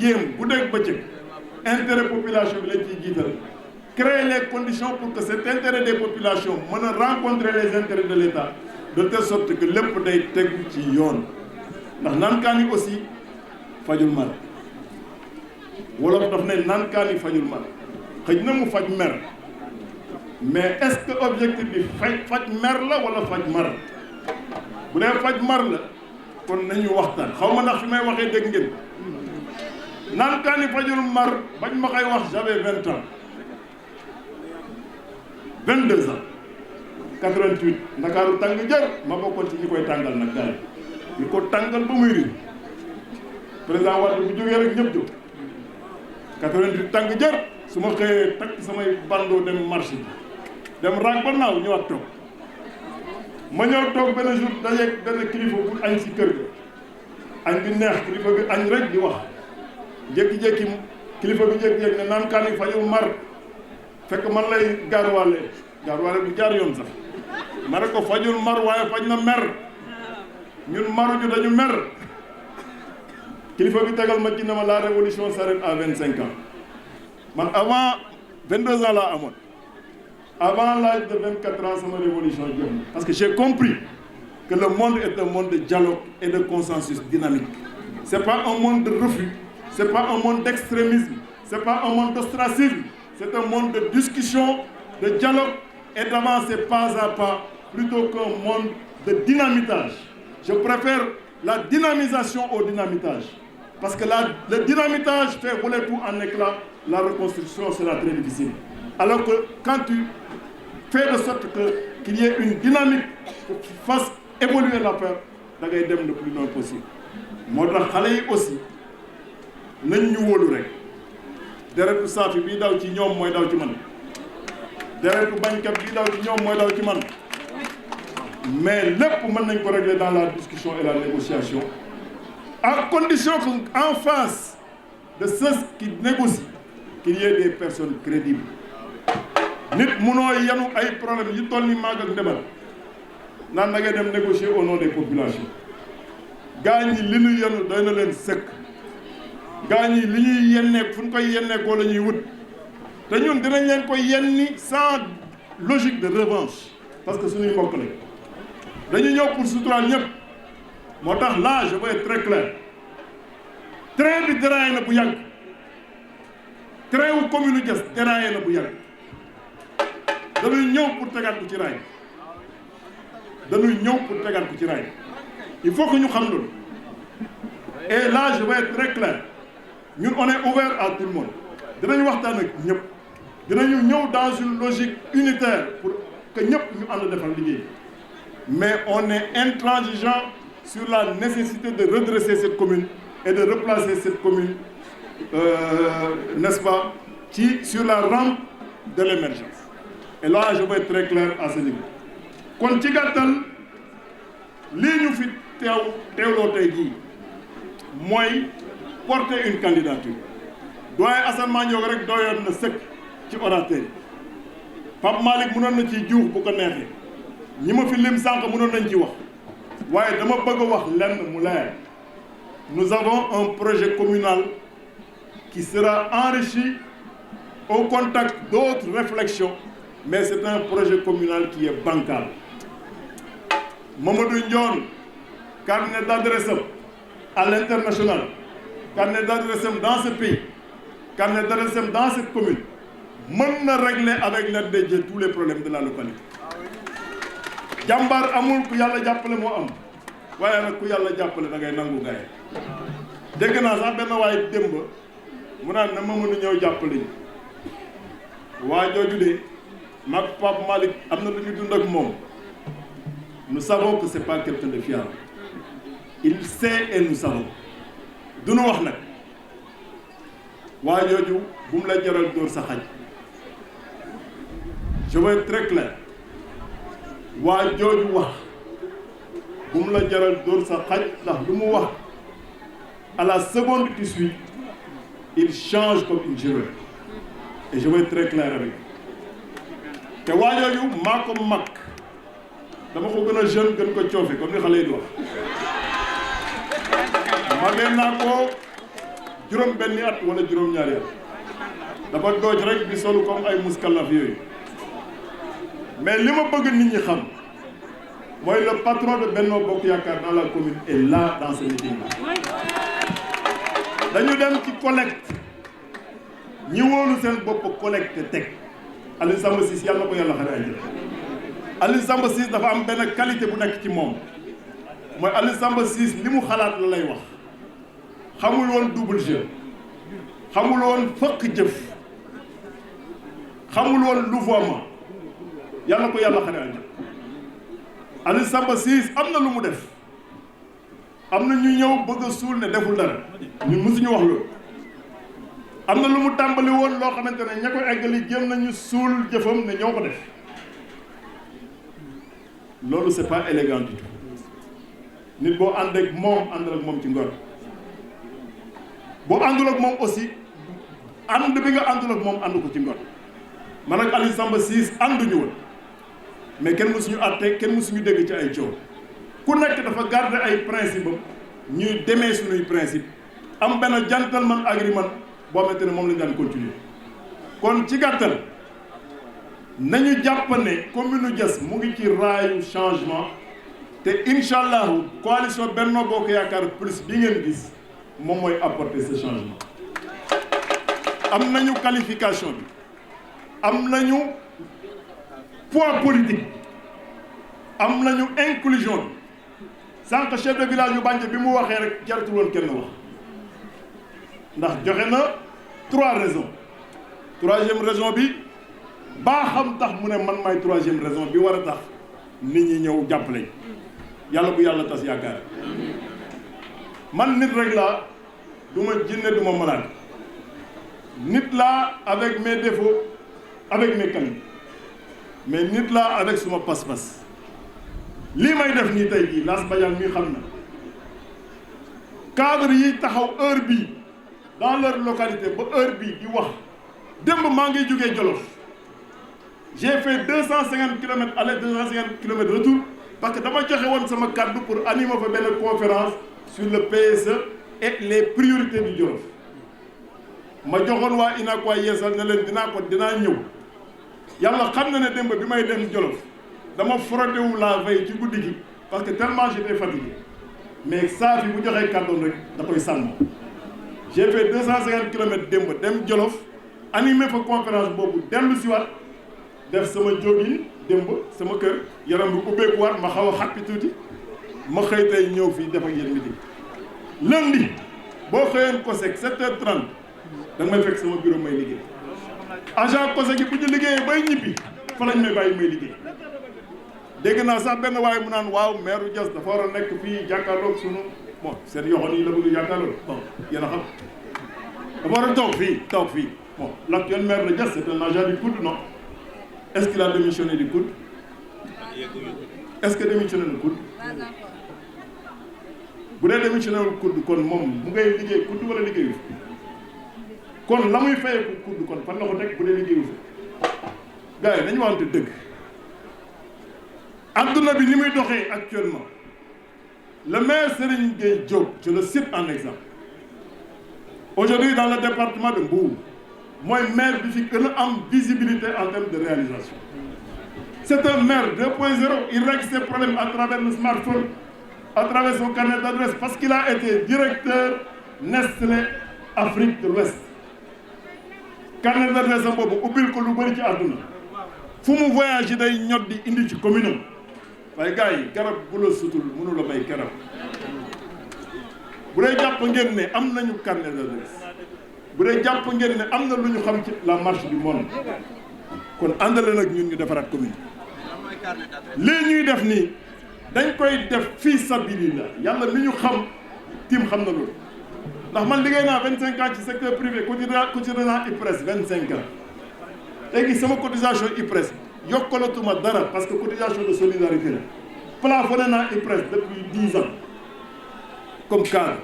jéem bu dégg bëccëg intérêt population bi lañ ciy jiital créer les conditions pour que cet intérêt des populations mën a rencontrer les intérêts de l'État de telle sorte que lépp day tegu ci yoon ndax naankaan yi aussi fajul mar wolof daf ne naankaan yi fajul mar xëj na mu faj mer mais est-ce que objectif bi faj mer la wala faj mar bu dee faj mar la kon nañu waxtaan xaw ma ndax fi may waxee dégg ngeen naankaan yi fajul mar bañ ma koy wax j'avais 20 ans 22 ans 88 Ndakaaru tàng jër ma bokkoon ci ñi koy tàngal nag gars yi ñu ko tàngal ba muy riir président Wade bu jógee rek ñëpp jóg 88 tàng jër su ma xëyee takk samay bandoo dem marché bi dem raag ba naaw ñëwaat toog ma ñëw toog benn jour dajeeg benn kilifa bu añ si kër ga añ bi neex kilifa bi añ rek di wax jékki-jékki kilifa bi jékki-jékki ne naan kaan yi fajul mar fekk man lay gaaruwaale bi jaar yoon sax ma ne ko fajul mar waaye faj na mer ñun maruñu dañu mer kilifa bi tegal ma ci ne ma la révolution s'arrête à 25 ans man avant 22 ans laa amoon avant l'âge de 24 ans sama révolution jëm parce que j'ai compris que le monde est un monde de dialogue et de consensus dynamique c'est pas un monde de refus c'est pas un monde d'extrémisme c'est pas un monde d'ostracisme c'est un monde de discussion de dialogue et d'avancer pas à pas plutôt qu'un monde de dynamitage je préfère la dynamisation au dynamitage parce que le dynamitage fait voler tout en éclats la reconstruction sera très difficile alors que quand tu fais de sorte qu'il y ait une dynamique pour fasse évoluer l'affaire da ngay dem le plus loin possible moo tax xale yi aussi nañ ñu wóolu rek deretu saafi bii daw ci ñoom mooy daw ci man deretu bañkat bii daw ci ñoom mooy daw ci man mais lépp mën nañ ko régler dans la discussion et la négociation à condition qu'en face de ceux qui négocient qu'il y ait des personnes crédibles nit munoo yanu ay problème yi toll ni maag ak ndemal naan da ngay dem négocier au nom des populations gaa ñi li ñu yanu doy na leen sëkk gaa ñi li ñuy yenneek fu ñu koy yenneekoo la ñuy wut te ñun dinañ leen koy yenni sans logique de revanche parce que suñuy mbokk lañ dañu ñëw pour suturaal ñëpp moo tax là je vais être très clair train bi déraillé na bu yàgg train wu commune Diass déraillé na bu yàgg dañuy ñëw pour tegaat ko ci raay dañuy ñëw pour tegaat ko ci raay il faut que ñu xam loolu et là je vais être très clair ñun on est ouvert à tout le monde dinañ waxtaan ak ñëpp dinañu ñëw dans une logique unitaire pour que ñëpp ñu ànd defal liggéey mais on est intransigeant sur la nécessité de redresser cette commune et de replacer cette commune n'est-ce pas sur la rampe de l'émergence et là je vais être très clair à ce niveau kon ci gàttal lii ñu fi teewloo tey jii mooy porter une candidature doyen Assane Mandione rek doyoon na sëkk ci orateur yi Pape Malick mënoon na ciy juux bu ko neexee ñi ma fi lim sànq mënoon nañ ci wax waaye dama bëgg a wax lenn mu leer nous avons un projet communal qui sera enrichi au contact d'autres réflexions mais c'est un projet communal qui est bancal Mamadou Ndione carnet d'adresse à l'international carnet d'adresse dans ce pays carnet d'adresse dans cette commune mën na régler avec l'aide de Dieu tous les problèmes de la localité jàmbaar amul ku yàlla jàppale moo am waaye nag ku yàlla jàppale da ngay nangu gaay dégg naa sax benn waaye démb mu naan na ma mën a ñëw jàppale ñu waa jooju de mag Pape Malick am na lu ñu dund ak moom nous savons que c'est pas quelqu'un de fiable il sait et nous savons du nu wax nag waa jooju bu mu la jaral dóor sa xaj je vais être très clair waa jooju wax bu mu la jaral dóor sa xaj ndax lu mu wax à la seconde qui suit il change comme une girouette et je vais être très clair avec te waa jooju maa ko mag dama ko gën a jeune gën ko coofe comme ni xale yi di wax magee naa ko juróom-benni at wala juróom-ñaari at dafa dooj rek di solu comme ay muskalaf yooyu mais li ma bëgg nit ñi xam mooy le patron de Benno Bokk Yaakaar dans la commune est là dans ce meeting là. dañu dem ci collecte ñi wóolu seen bopp collecte teg Aliou Samba Ciss yàlla na ko yàlla xare ay Aliou Samba Ciss dafa am benn qualité bu nekk ci moom mooy Aliou Samba Ciss li mu xalaat la lay wax xamul woon double jeu xamul woon fëkk jëf xamul woon louvoiement yàlla na ko yàlla xare ay Aliou Samba Ciss am na lu mu def am na ñu ñëw bëgg a suul ne deful dara ñun mësuñu wax loolu am na lu mu tàmbali woon loo xamante ne ña ko eggali jéem nañu suul jëfam ne ñoo ko def loolu c'est pas élégant du tout nit boo ànd ak moom àndal ak moom ci ngor boo àndul ak moom aussi ànd bi nga àndul ak moom ànd ko ci ngor man ak Aliou Samba Ciss ànduñu woon mais kenn mësuñu àtte kenn mësuñu dégg ci ay coow ku nekk dafa garder ay principe am ñuy demee suñuy principe am benn gentleman agreement boo xamante ne moom lañu daan continuer kon ci gàttal nañu jàpp ne commune Diass mu ngi ci raayu changement te incha allahu coalition Benno Bokk Yaakaar plus bi ngeen gis moom mooy apporter ce changement am nañu qualification bi am nañu poids politique am nañu inclusion bi sànq chef de village yu Bandia bi mu waxee rek jaratul woon kenn wax ndax joxe na 3 raisons 3e raison bi baa xam tax mu ne man maay 3e raison bi war a tax nit ñi ñëw jàppale yàlla bu yàlla tas yaakaar man nit rek laa du ma jinne du ma malade nit laa avec mes défauts avec mes qualités mais nit laa avec suma pas-pas lii may def nii tey jii Lass Badiane mii xam na cadre yi taxaw heure bii dans leur localité ba heure bii di wax démb maa ngi jógee Jolof j'ai fait 250 kilomètres aller 250 kilomètres retour parce que dama joxe woon sama kàddu pour animer fa benn conférence sur le PSE et les priorités du Jolof ma joxoon waa UNACOIS Yeesal ne leen dinaa ñëw yàlla xam na ne démb bi may dem Jolof dama frotté wu la veille ci guddi gi parce que tellement j'étais fatigué mais saa fi bu joxee kàddoon rek da koy sàmm j'ai fait 250 kilomètres démb dem Jolof animé fa conférence boobu dellu si waat def sama jógin démb sama kër yaram bi ubbeekuwaat ma xaw a xàppi tuuti ma xëy tey ñëw fii def ak yéen meeting lundi boo xëyoon COSEC 7h30 da nga may fekk sama bureau may liggéey agent COSEC yi bu ñu liggéeyee bay ñibbi fa lañ may bàyyi may liggéey dégg naa sax benn waaye mu naan waaw maire Diass dafa war a nekk fii jàkkaarloog sunu bon seen yoxoon yi la bëgg jàkkaarloog bon yéen a xam dafa war a toog fii bon l'actuel maire de Diass c'est un agent du COUD non est-ce qu'il a démissionné du COUD est-ce que démissionné na COUD bu dee démissionné wul COUD kon moom mu ngay liggéey COUD wala liggéeyu kon la muy fayeeku COUD kon fan la ko teg bu dee liggéeyu gars yi dañu wante dëgg adduna bi ni muy doxee actuellement le maire Serigne Gueye Diop je le cite en exemple aujourd'hui dans le département de Mbour mooy maire bi fi gën a am visibilité en termes de réalisation c'est un maire 2.0 il règle ses problèmes à travers le smartphone à travers son carnet d'adresse parce qu'il a été directeur Nestlé Afrique de l'Ouest carnet d'adresse am boobu ubbil ko lu bëri ci àdduna fu mu voyage day ñot di indi ci commune am waaye gars yi garab bu la sutul mënu la may garab bu dee jàpp ngeen ne am nañu carnet d'adresse bu dee jàpp ngeen ne am na lu ñu xam ci la marche du monde kon àndale nag ñun ñu defaraat commune lii ñuy def nii dañ koy def fii sabilillah yàlla mi ñu xam tim xam na loolu ndax man liggéey naa 25 ans ci secteur privé cotisant IPRES 25 ans léegi sama cotisation IPRES yokkalatuma dara parce que cotisation de solidarité la plafonné naa IPRES depuis 10 ans comme cadre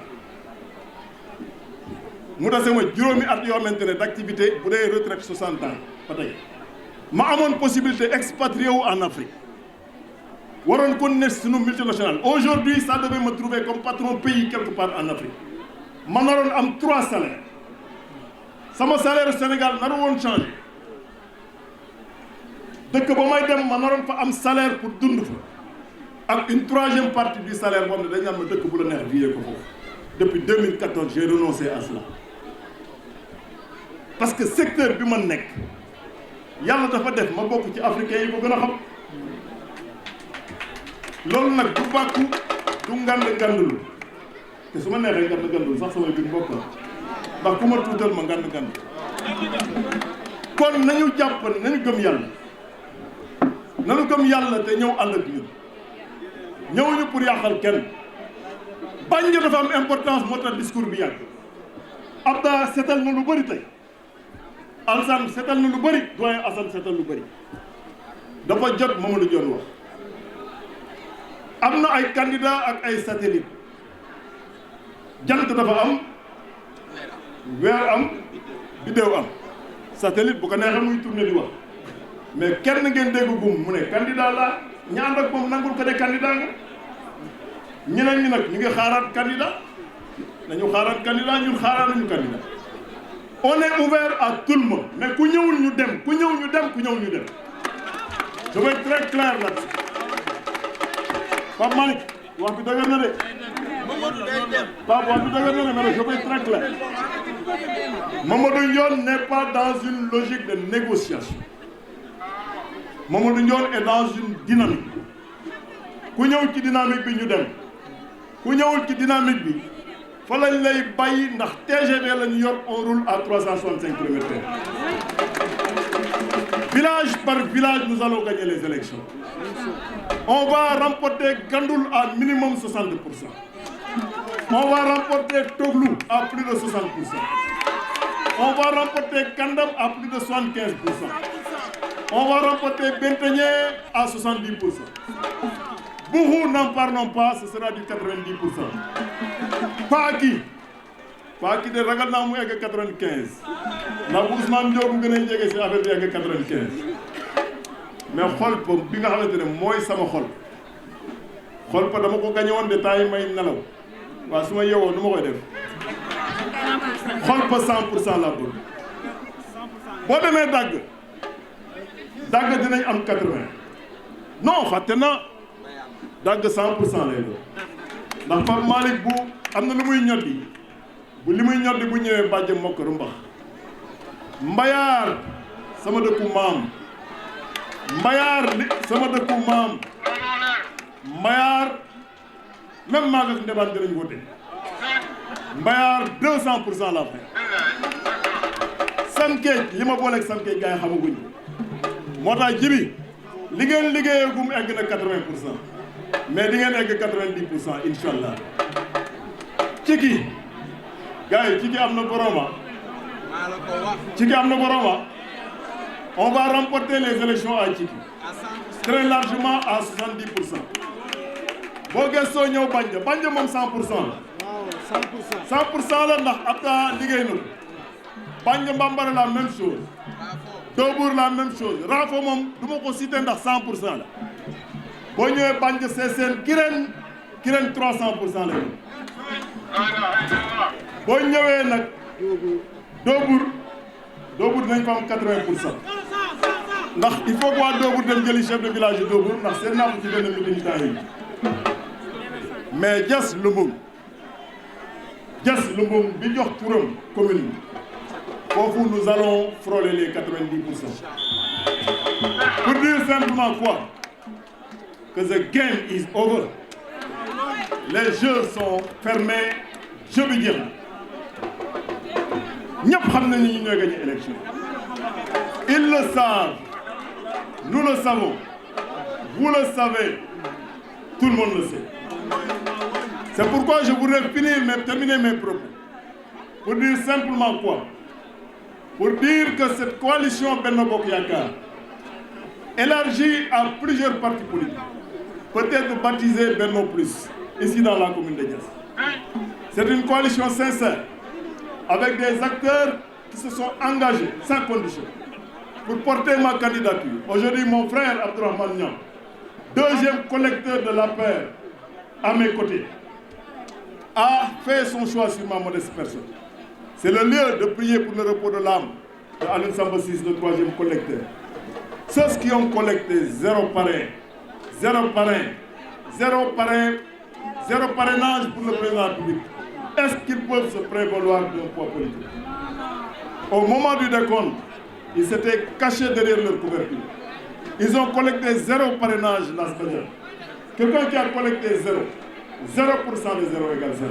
mu dase ma juróomi at yoo xamante ne d'activité bu dee retraite 60 ans ba tey ma amoon possibilité expatrié wu en Afrique waroon kon ne sunu multinational aujourd'hui ça devait me trouver comme patron pays quelque part en Afrique ma naroon am 3 salaires sama salaire Sénégal naru woon changé dëkk ba may dem ma naroon fa am salaire pour dund fa ak une 3e partie du salaire boo xam ne dañ am na dëkk bu la neex viyee ko foofu depuis 2014 j'ai renoncé à cela parce que secteur bi ma nekk yàlla dafa def ma bokk ci africains yi ko gën a xam loolu nag du bàkku du ngandulu te su ma neexee ngandulu sax samay biir mbokk ndax ku ma tuutal ma ngand kon nañu jàpp nañu gëm yàlla te ñëw ànd ak ñun ñëwuñu pour yàqal kenn bañ nga dafa am importance moo tax discours bi yàgg Abda seetal na lu bëri tey Alassane seetal na lu bëri doyen Assane seetal lu bëri dafa jot Mamadou Dione wax am na ay candidat ak ay satellite jant dafa am weer am bidéew am satellite bu ko neexee muy tourné di wax mais kenn ngeen dégg gum mu ne candidat la ña ànd ak moom nangul ko ne candidat nga ñeneen ñi nag ñu ngi xaaraat candidat nañu xaaraat candidat ñun xaaraat nañu candidat on est ouvert à tout le monde mais ku ñëwul ñu dem ku ñëw ñu dem ku ñëw ñu dem je vais être très clair là-dessus Pape Malick wax bi dëgër na de Pape wax bi dëgër na de mais je vais être très clair Mamadou Ndione n'est pas dans une logique de négociation Mamadou Ndione est dans une dynamique ku ñëw ci dynamique bi ñu dem ku ñëwul ci dynamique bi fa lañ lay bàyyi ndax TGV la ñu yor on roule à 365 km/h. Village par village nous allons gagner les élections. On va remporter Gandoul à minimum 60%. On va remporter Toglou à plus de 60%. On va remporter Kandam à plus de 75%. On va remporter Benteñe à 70%. Bourou, n'en parlons pas, ce sera du 90%. Pas qui de ragal naa mu egg 95 ndax Ousmane Diop mu gën a jege si affaire bi egg 95 mais xol pa bi nga xamante ne mooy sama xol pa dama ko gañe woon de temps yi may nelaw waaw su ma yeewoo nu ma koy def xol pa 100% la bëgg boo demee dagg dinañ am 80 non fàtte na dagg 100% lay doon ndax Pape Malick bu am na lu muy ñoddi bu li muy ñoddi bu ñëwee bàjje mokk rumbax mbayaar sama dëkku maam sama dëkku maam mbayaar même maa ngi ndebaan dinañ voté mbayaar 200% la fay Samkeej li ma booleeg Samkeej gars yi xamaguñ moo tax jibi li ngeen liggéeyee gum egg na 80% mais di ngeen egg 90% incha allah ciki gars yi ciki am na boroma on va remporter les élections à Ciki très largement à 70%. boo gëstoo ñëw Bandia moom 100% la 100% la ndax Abda liggéey na ko Bandia Mbambara la même chose Doobour la même chose Rafo moom du ma ko cité ndax 100% la boo ñëwee Bandia Sessène Kirène 300% la boo ñëwee nag Doobour dinañ ko am 80%. ndax il faut que waa Doobour dem jëli chef de village yi Doobour ndax seen naa ko ci benn meeting temps yi mais Diass Lumbung bi jox turam commune bi foofu nous allons frôler les 90%. Pour dire simplement quoi? Que the game is over. Les jeux sont fermés. jeu bi jeex na ñëpp xam nañu ñu ñooy gagné élection. Ils le savent. Nous le savons. Vous le savez. Tout le monde le sait. C'est pourquoi je voudrais terminer mes propos. Pour dire simplement quoi? Pour dire que cette coalition Benno Bokk Yakaar, élargie à plusieurs partis politiques, peut être baptisée Benno Plus, ici dans la commune de Diass. C'est une coalition sincère, avec des acteurs qui se sont engagés sans condition pour porter ma candidature. Aujourd'hui, mon frère Abdourahmane Niang, deuxième collecteur de l'APR, à mes côtés. a fait son choix sur ma modeste personne. C'est le lieu de prier pour le repos de l'âme de Alioune Samba Ciss, le 3e collecteur. Ceux qui ont collecté 0 parrain, 0 parrain, 0 parrain, 0 parrainage pour le président de la République, est-ce qu'ils peuvent se prévaloir d'un poids politique? Au moment du décompte, ils s'étaient cachés derrière leur couverture. Ils ont collecté 0 parrainage dans ce budget. Quelqu'un qui a collecté 0, 0% de 0 égale 0.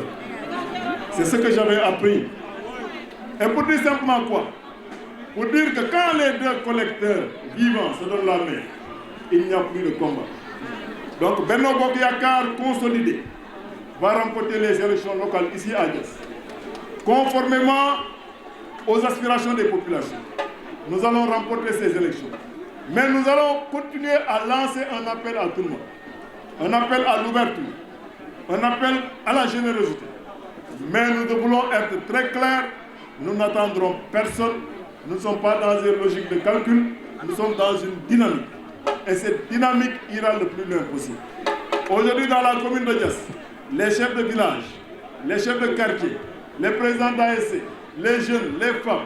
C'est ce que j'avais appris. Et pour dire simplement quoi? Pour dire que quand les deux collecteurs vivants se donnent la main, il n'y a plus de combat. Donc Benno Bokk Yakaar consolidé va remporter les élections locales ici à Diass. Conformément aux aspirations des populations, nous allons remporter ces élections. Mais nous allons continuer à lancer un appel à tout le monde. Un appel à l'ouverture, un appel à la générosité. Mais nous voulons être très clairs, nous n'attendrons personne, nous ne sommes pas dans une logique de calcul, nous sommes dans une dynamique. Et cette dynamique ira le plus loin possible. Aujourd'hui, dans la commune de Diass, les chefs de village, les chefs de quartier, les présidents d'ASC, les jeunes, les femmes,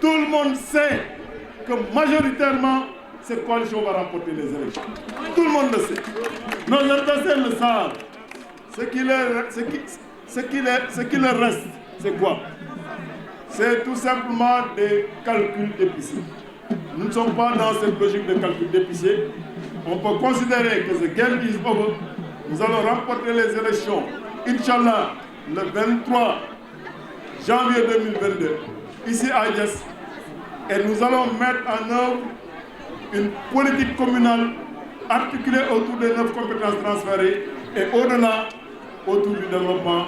tout le monde sait que majoritairement, cette coalition va remporter les élections. Tout le monde le sait. Nos adversaires le savent. Ce qui leur reste, c'est quoi? C'est tout simplement des calculs d'épicier. Nous ne sommes pas dans cette logique de calcul d'épicier. On peut considérer que the game is over. Nous allons remporter les élections, Inch'Allah, le 23 janvier 2022, ici à Diass. Et nous allons mettre en œuvre une politique communale articulée autour des 9 compétences transférées et au-delà, autour du développement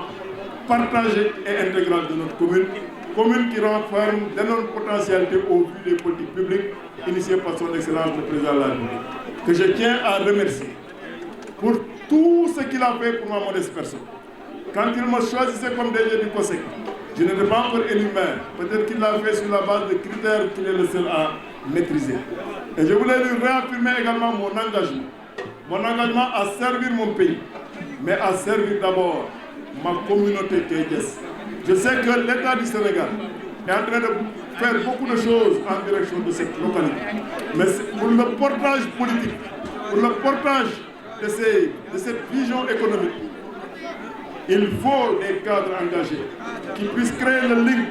partagé et intégral de notre commune. Commune qui renferme d'énormes potentialités au vu des politiques publiques initiées par son Excellence le Président de la République, que je tiens à remercier pour tout ce qu'il a fait pour ma modeste personne. Quand il me choisissait comme DG du COSEC, je n'étais pas encore élu maire. Peut-être qu'il l'a fait sur la base de critères qu'il est le seul à maîtriser. Et je voulais lui réaffirmer également mon engagement à servir mon pays, mais à servir d'abord ma communauté qui est Diass. Je sais que l'État du Sénégal est en train de faire beaucoup de choses en direction de cette localité. Mais pour le portage politique, pour le portage de cette vision économique, il faut des cadres engagés qui puissent créer le lien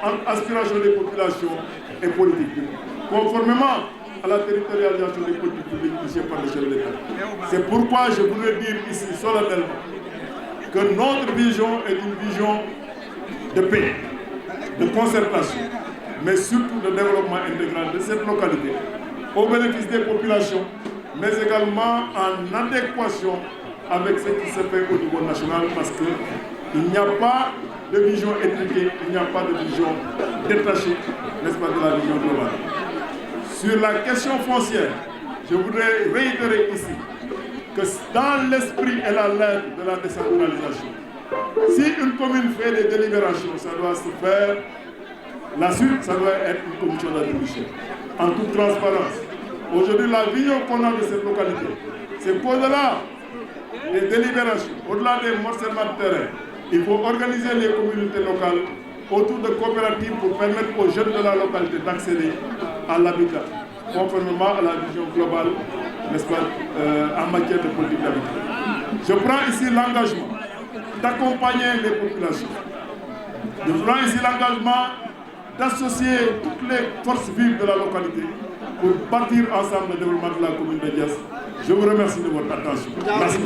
entre aspiration des populations et politique publique, conformément à la territorialisation des politiques publiques initiées par le chef de l'État. C'est pourquoi je voudrais dire ici solennellement que notre vision est une vision de paix, de concertation, mais surtout de développement intégral de cette localité, au bénéfice des populations, mais également en adéquation avec ce qui se fait au niveau national, parce qu'il n'y a pas de vision étriquée, il n'y a pas de vision détachée, n'est-ce pas, de la vision globale. Sur la question foncière, je voudrais réitérer ici que dans l'esprit et la lettre de la décentralisation, si une commune fait des délibérations, ça doit se faire, la suite, ça doit être une commission d'attribution, en toute transparence. Aujourd'hui, la vision qu'on a de cette localité, c'est qu'au-delà des délibérations, au-delà des morcellements de terrain, il faut organiser les communautés locales autour de coopératives pour permettre aux jeunes de la localité d'accéder à l'habitat, conformément à la vision globale, n'est-ce pas, en matière de politique d'habitat. Je prends ici l'engagement d'accompagner les populations. Je prends ici l'engagement d'associer toutes les forces vives de la localité pour bâtir ensemble le développement de la commune de Diass. Je vous remercie de votre attention. Merci.